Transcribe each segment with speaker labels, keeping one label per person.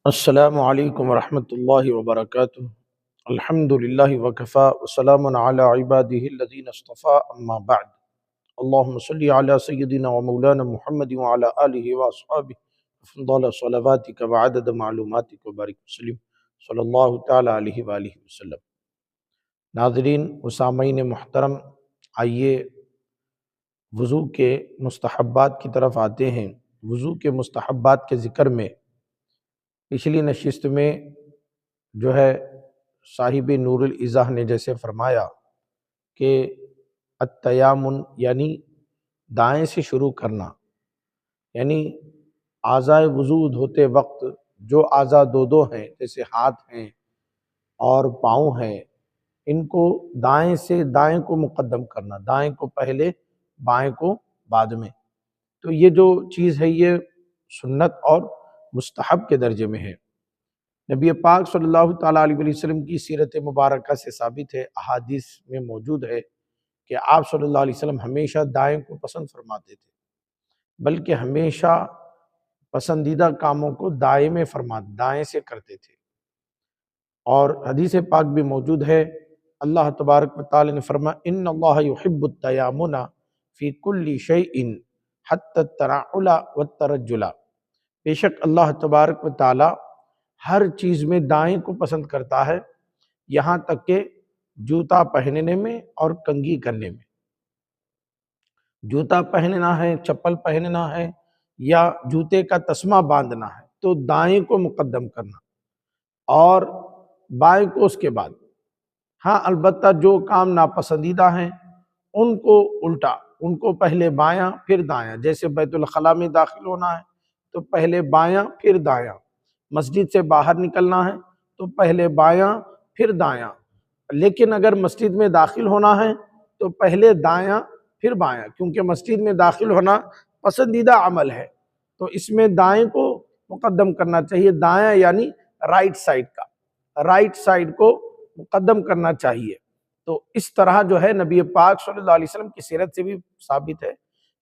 Speaker 1: السلام علیکم ورحمۃ اللہ وبرکاتہ۔ الحمد للہ وکفا وسلام علی عبادہ الذین اصطفیٰ، اما بعد۔ اللہم صلی علی سیدنا ومولانا محمد وعلی آلہ واصحابہ افضل صلواتک وعدد معلوماتک وبارک وسلم صلی اللہ تعالی علیہ وآلہ وسلم۔ ناظرین و سامعین محترم، آئیے وضو کے مستحبات کی طرف آتے ہیں۔ وضو کے مستحبات کے ذکر میں پچھلی نشست میں جو ہے صاحب نور الایضاح نے جیسے فرمایا کہ التیامن یعنی دائیں سے شروع کرنا، یعنی اعضاء وضو دھوتے وقت جو اعضاء دو ہیں جیسے ہاتھ ہیں اور پاؤں ہیں، ان کو دائیں سے دائیں کو مقدم کرنا، دائیں کو پہلے بائیں کو بعد میں۔ تو یہ جو چیز ہے یہ سنت اور مستحب کے درجے میں ہے۔ نبی پاک صلی اللہ تعالیٰ علیہ وسلم کی سیرت مبارکہ سے ثابت ہے، احادیث میں موجود ہے کہ آپ صلی اللہ علیہ وسلم ہمیشہ دائیں کو پسند فرماتے تھے، بلکہ ہمیشہ پسندیدہ کاموں کو دائیں سے کرتے تھے۔ اور حدیث پاک بھی موجود ہے، اللہ تبارک و تعالی نے فرمایا ان اللہ یحب التیامن فی کل شیء حتی الترعل والترجل، بے شک اللہ تبارک و تعالی ہر چیز میں دائیں کو پسند کرتا ہے، یہاں تک کہ جوتا پہننے میں اور کنگھی کرنے میں۔ جوتا پہننا ہے، چپل پہننا ہے یا جوتے کا تسمہ باندھنا ہے تو دائیں کو مقدم کرنا اور بائیں کو اس کے بعد۔ ہاں البتہ جو کام ناپسندیدہ ہیں ان کو الٹا، ان کو پہلے بایاں پھر دایاں، جیسے بیت الخلاء میں داخل ہونا ہے تو پہلے بایاں پھر دایاں، مسجد سے باہر نکلنا ہے تو پہلے بایاں پھر دایاں، لیکن اگر مسجد میں داخل ہونا ہے تو پہلے دایاں پھر بایاں، کیونکہ مسجد میں داخل ہونا پسندیدہ عمل ہے تو اس میں دائیں کو مقدم کرنا چاہیے۔ دایاں یعنی رائٹ سائڈ کا، رائٹ سائڈ کو مقدم کرنا چاہیے۔ تو اس طرح جو ہے نبی پاک صلی اللہ علیہ وسلم کی سیرت سے بھی ثابت ہے۔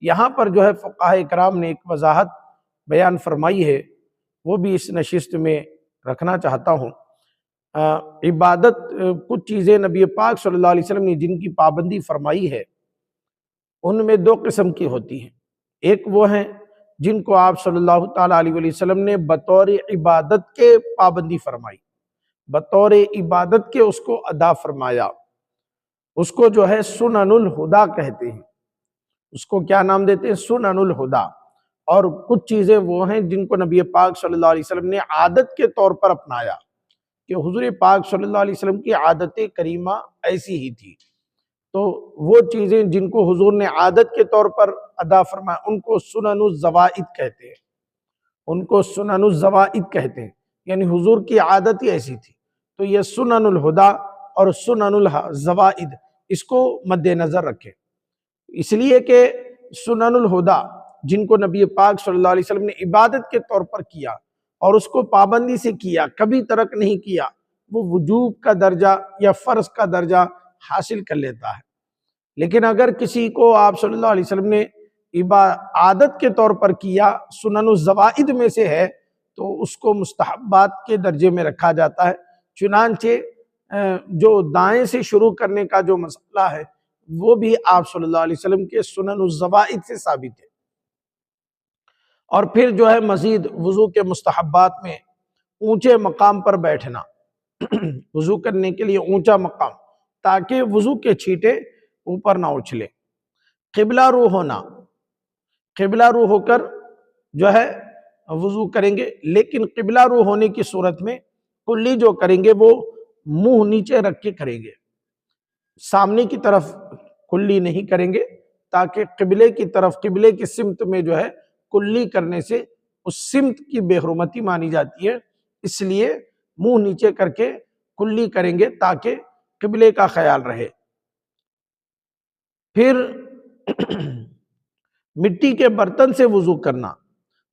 Speaker 1: یہاں پر جو ہے فقہاء کرام نے ایک وضاحت بیان فرمائی ہے، وہ بھی اس نشست میں رکھنا چاہتا ہوں۔ عبادت کچھ چیزیں نبی پاک صلی اللہ علیہ وسلم نے جن کی پابندی فرمائی ہے ان میں دو قسم کی ہوتی ہیں۔ ایک وہ ہیں جن کو آپ صلی اللہ تعالیٰ علیہ وسلم نے بطور عبادت کے پابندی فرمائی، بطور عبادت کے اس کو ادا فرمایا، اس کو جو ہے سنن الہدا کہتے ہیں، اس کو کیا نام دیتے ہیں؟ سنن الہدا۔ اور کچھ چیزیں وہ ہیں جن کو نبی پاک صلی اللہ علیہ وسلم نے عادت کے طور پر اپنایا، کہ حضور پاک صلی اللہ علیہ وسلم کی عادت کریمہ ایسی ہی تھی، تو وہ چیزیں جن کو حضور نے عادت کے طور پر ادا فرمایا ان کو سنن الزوائد کہتے ہیں، ان کو سنن الزوائد کہتے ہیں، یعنی حضور کی عادت ہی ایسی تھی۔ تو یہ سنن الہدا اور سنن الزوائد اس کو مد نظر رکھیں، اس لیے کہ سنن الہدا جن کو نبی پاک صلی اللہ علیہ وسلم نے عبادت کے طور پر کیا اور اس کو پابندی سے کیا، کبھی ترک نہیں کیا، وہ وجوب کا درجہ یا فرض کا درجہ حاصل کر لیتا ہے۔ لیکن اگر کسی کو آپ صلی اللہ علیہ وسلم نے عادت کے طور پر کیا، سنن الزوائد میں سے ہے، تو اس کو مستحبات کے درجے میں رکھا جاتا ہے۔ چنانچہ جو دائیں سے شروع کرنے کا جو مسئلہ ہے وہ بھی آپ صلی اللہ علیہ وسلم کے سنن الزوائد سے ثابت ہے۔ اور پھر جو ہے مزید وضو کے مستحبات میں اونچے مقام پر بیٹھنا، وضو کرنے کے لیے اونچا مقام، تاکہ وضو کے چھینٹے اوپر نہ اچھلے۔ قبلہ رو ہونا، قبلہ رو ہو کر جو ہے وضو کریں گے، لیکن قبلہ رو ہونے کی صورت میں کلی جو کریں گے وہ منہ نیچے رکھ کے کریں گے، سامنے کی طرف کلی نہیں کریں گے، تاکہ قبلے کی طرف، قبلے کی سمت میں جو ہے کلی کرنے سے اس سمت کی بے حرمتی مانی جاتی ہے، اس لیے منہ نیچے کر کے کلی کریں گے تاکہ قبلے کا خیال رہے۔ پھر مٹی کے برتن سے وضو کرنا،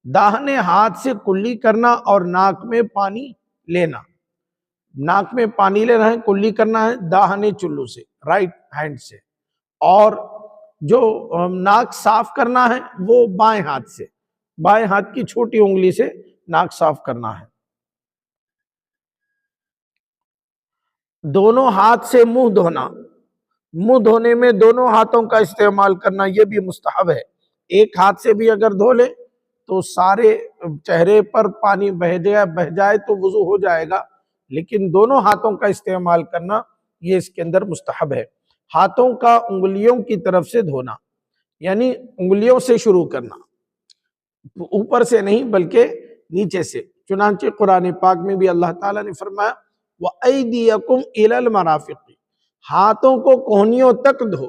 Speaker 1: داہنے ہاتھ سے کلی کرنا اور ناک میں پانی لینا، ناک میں پانی لینا ہے، کلی کرنا ہے داہنے چلو سے، رائٹ ہینڈ سے، اور جو ناک صاف کرنا ہے وہ بائیں ہاتھ سے، بائیں ہاتھ کی چھوٹی انگلی سے ناک صاف کرنا ہے۔ دونوں ہاتھ سے منہ دھونا، منہ دھونے میں دونوں ہاتھوں کا استعمال کرنا یہ بھی مستحب ہے۔ ایک ہاتھ سے بھی اگر دھو لے تو سارے چہرے پر پانی بہ جائے تو وضو ہو جائے گا، لیکن دونوں ہاتھوں کا استعمال کرنا یہ اس کے اندر مستحب ہے۔ ہاتھوں کا انگلیوں کی طرف سے دھونا، یعنی انگلیوں سے شروع کرنا، اوپر سے نہیں بلکہ نیچے سے۔ چنانچہ قرآن پاک میں بھی اللہ تعالیٰ نے فرمایا وَأَيْدِيَكُمْ إِلَى الْمَرَافِقِ، ہاتھوں کو کوہنیوں تک دھو۔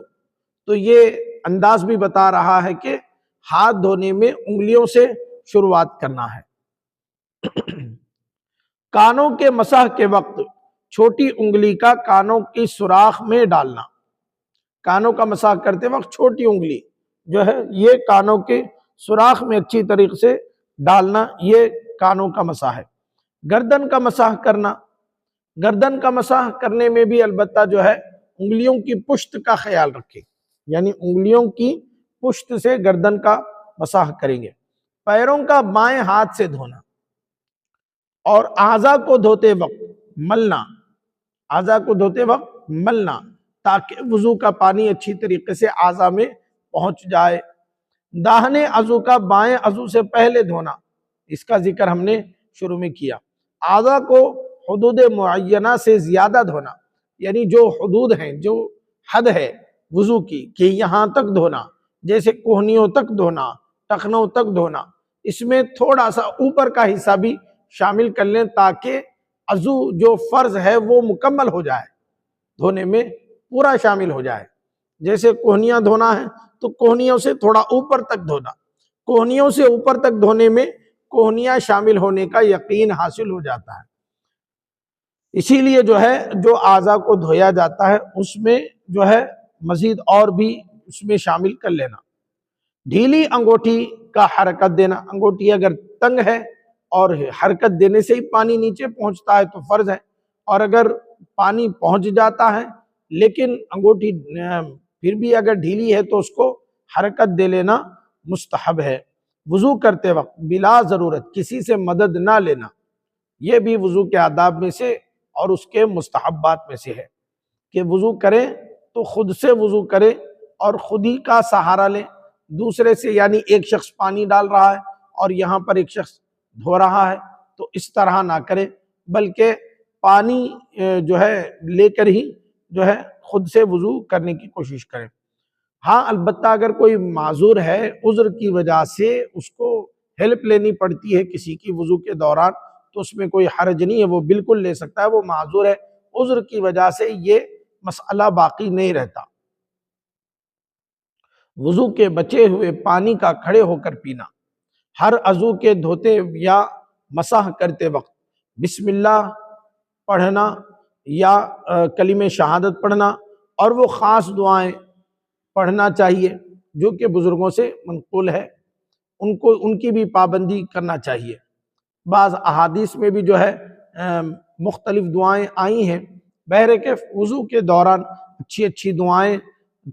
Speaker 1: تو یہ انداز بھی بتا رہا ہے کہ ہاتھ دھونے میں انگلیوں سے شروعات کرنا ہے۔ کانوں کے مسح کے وقت چھوٹی انگلی کا کانوں کی سوراخ میں ڈالنا، کانوں کا مسح کرتے وقت چھوٹی انگلی جو ہے یہ کانوں کے سوراخ میں اچھی طریقے سے ڈالنا، یہ کانوں کا مسح ہے۔ گردن کا مسح کرنا، گردن کا مسح کرنے میں بھی البتہ جو ہے انگلیوں کی پشت کا خیال رکھیں، یعنی انگلیوں کی پشت سے گردن کا مسح کریں گے۔ پیروں کا بائیں ہاتھ سے دھونا اور اعضاء کو دھوتے وقت ملنا، اعضاء کو دھوتے وقت ملنا تاکہ وضو کا پانی اچھی طریقے سے اعضاء میں پہنچ جائے۔ داہنے عضو کا بائیں عضو سے پہلے دھونا، اس کا ذکر ہم نے شروع میں کیا۔ اعضاء کو حدود معینہ سے زیادہ دھونا، یعنی جو حدود ہیں، جو حد ہے وضو کی کہ یہاں تک دھونا، جیسے کوہنیوں تک دھونا، ٹخنوں تک دھونا، اس میں تھوڑا سا اوپر کا حصہ بھی شامل کر لیں تاکہ عضو جو فرض ہے وہ مکمل ہو جائے، دھونے میں پورا شامل ہو جائے۔ جیسے کوہنیاں دھونا ہے تو کوہنیوں سے تھوڑا اوپر تک دھونا، کوہنیوں سے اوپر تک دھونے میں کوہنیاں شامل ہونے کا یقین حاصل ہو جاتا ہے۔ اسی لیے جو ہے جو اعضاء کو دھویا جاتا ہے اس میں جو ہے مزید اور بھی اس میں شامل کر لینا۔ ڈھیلی انگوٹھی کا حرکت دینا، انگوٹھی اگر تنگ ہے اور حرکت دینے سے ہی پانی نیچے پہنچتا ہے تو فرض ہے، اور اگر پانی پہنچ جاتا ہے لیکن انگوٹھی پھر بھی اگر ڈھیلی ہے تو اس کو حرکت دے لینا مستحب ہے۔ وضو کرتے وقت بلا ضرورت کسی سے مدد نہ لینا، یہ بھی وضو کے آداب میں سے اور اس کے مستحبات میں سے ہے کہ وضو کریں تو خود سے وضو کریں اور خود ہی کا سہارا لیں، دوسرے سے، یعنی ایک شخص پانی ڈال رہا ہے اور یہاں پر ایک شخص دھو رہا ہے تو اس طرح نہ کریں، بلکہ پانی جو ہے لے کر ہی جو ہے خود سے وضو کرنے کی کوشش کریں۔ ہاں البتہ اگر کوئی معذور ہے، عذر کی وجہ سے اس کو ہیلپ لینی پڑتی ہے کسی کی وضو کے دوران، تو اس میں کوئی حرج نہیں ہے، وہ بالکل لے سکتا ہے، وہ معذور ہے، عذر کی وجہ سے یہ مسئلہ باقی نہیں رہتا۔ وضو کے بچے ہوئے پانی کا کھڑے ہو کر پینا، ہر عضو کے دھوتے یا مسح کرتے وقت بسم اللہ پڑھنا یا کلمہ شہادت پڑھنا اور وہ خاص دعائیں پڑھنا چاہیے جو کہ بزرگوں سے منقول ہے، ان کی بھی پابندی کرنا چاہیے۔ بعض احادیث میں بھی جو ہے مختلف دعائیں آئی ہیں، بہرکیف وضو کے دوران اچھی اچھی دعائیں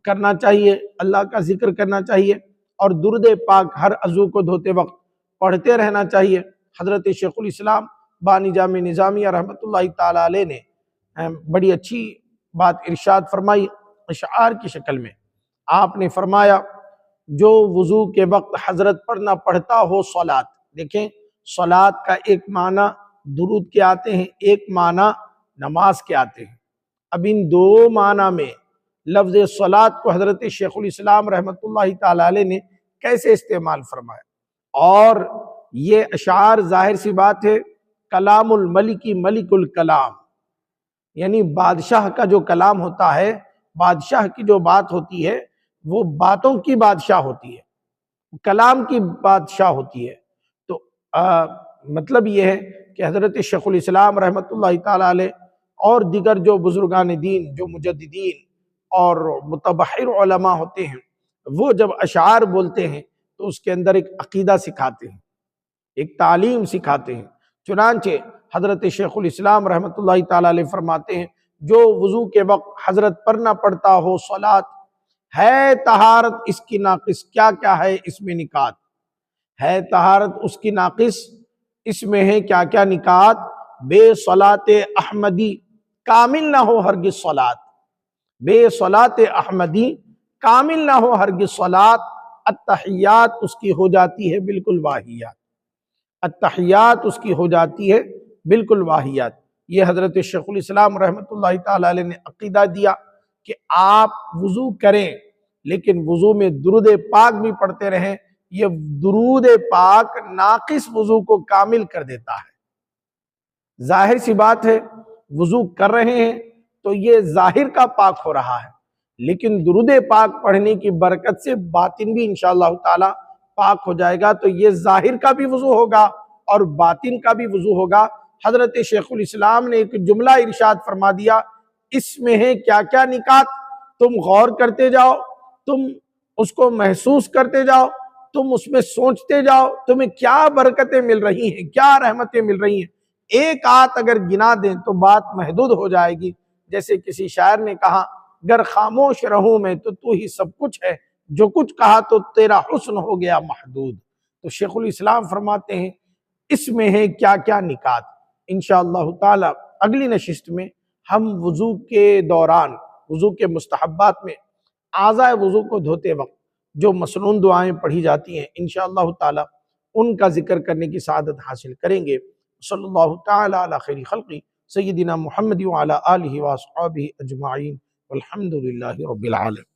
Speaker 1: کرنا چاہیے، اللہ کا ذکر کرنا چاہیے اور درود پاک ہر عضو کو دھوتے وقت پڑھتے رہنا چاہیے۔ حضرت شیخ الاسلام بانی جامع نظامیہ رحمۃ اللہ تعالی علیہ نے بڑی اچھی بات ارشاد فرمائی اشعار کی شکل میں۔ آپ نے فرمایا جو وضو کے وقت حضرت پڑھنا پڑھتا ہو صلات، دیکھیں صلات کا ایک معنی درود کے آتے ہیں، ایک معنی نماز کے آتے ہیں۔ اب ان دو معنی میں لفظ صلات کو حضرت شیخ الاسلام رحمۃ اللہ تعالی علیہ نے کیسے استعمال فرمایا، اور یہ اشعار ظاہر سی بات ہے کلام الملکی ملک الکلام، یعنی بادشاہ کا جو کلام ہوتا ہے، بادشاہ کی جو بات ہوتی ہے وہ باتوں کی بادشاہ ہوتی ہے، کلام کی بادشاہ ہوتی ہے۔ تو مطلب یہ ہے کہ حضرت شیخ الاسلام رحمۃ اللہ تعالی علیہ اور دیگر جو بزرگان دین، جو مجددین اور متبحر علماء ہوتے ہیں، وہ جب اشعار بولتے ہیں تو اس کے اندر ایک عقیدہ سکھاتے ہیں، ایک تعلیم سکھاتے ہیں۔ چنانچہ حضرت شیخ الاسلام رحمۃ اللہ تعالی علیہ فرماتے ہیں جو وضو کے وقت حضرت پڑھنا پڑتا ہو صلات، ہے طہارت اس کی ناقص، کیا کیا ہے اس میں نکات، ہے طہارت اس کی ناقص، اس میں ہے کیا کیا نکات، بے صلات احمدی، کامل نہ ہو ہرگز صلات، بے صلات احمدی کامل نہ ہو ہرگز صلات، التحیات اس کی ہو جاتی ہے بالکل واہیات، التحیات اس کی ہو جاتی ہے بالکل واہیات۔ یہ حضرت شیخ الاسلام رحمۃ اللہ تعالی علیہ نے عقیدہ دیا کہ آپ وضو کریں لیکن وضو میں درود پاک بھی پڑھتے رہیں، یہ درود پاک ناقص وضو کو کامل کر دیتا ہے۔ ظاہر سی بات ہے وضو کر رہے ہیں تو یہ ظاہر کا پاک ہو رہا ہے، لیکن درود پاک پڑھنے کی برکت سے باطن بھی انشاءاللہ تعالی پاک ہو جائے گا، تو یہ ظاہر کا بھی وضو ہوگا اور باطن کا بھی وضو ہوگا۔ حضرت شیخ الاسلام نے ایک جملہ ارشاد فرما دیا، اس میں ہے کیا کیا نکات، تم غور کرتے جاؤ، تم اس کو محسوس کرتے جاؤ، تم اس میں سوچتے جاؤ، تمہیں کیا برکتیں مل رہی ہیں، کیا رحمتیں مل رہی ہیں۔ ایک آت اگر گنا دیں تو بات محدود ہو جائے گی۔ جیسے کسی شاعر نے کہا، گر خاموش رہوں میں تو ہی سب کچھ ہے، جو کچھ کہا تو تیرا حسن ہو گیا محدود۔ تو شیخ الاسلام فرماتے ہیں اس میں ہے کیا کیا نکات۔ انشاءاللہ تعالی اگلی نشست میں ہم وضو کے دوران، وضو کے مستحبات میں اعضاء وضو کو دھوتے وقت جو مسنون دعائیں پڑھی جاتی ہیں انشاءاللہ تعالی ان کا ذکر کرنے کی سعادت حاصل کریں گے۔ صلی اللہ تعالی علی خیر خلقی سیدنا محمد وعلی آلہ واصحابہ اجمعین والحمد للہ رب العالمین۔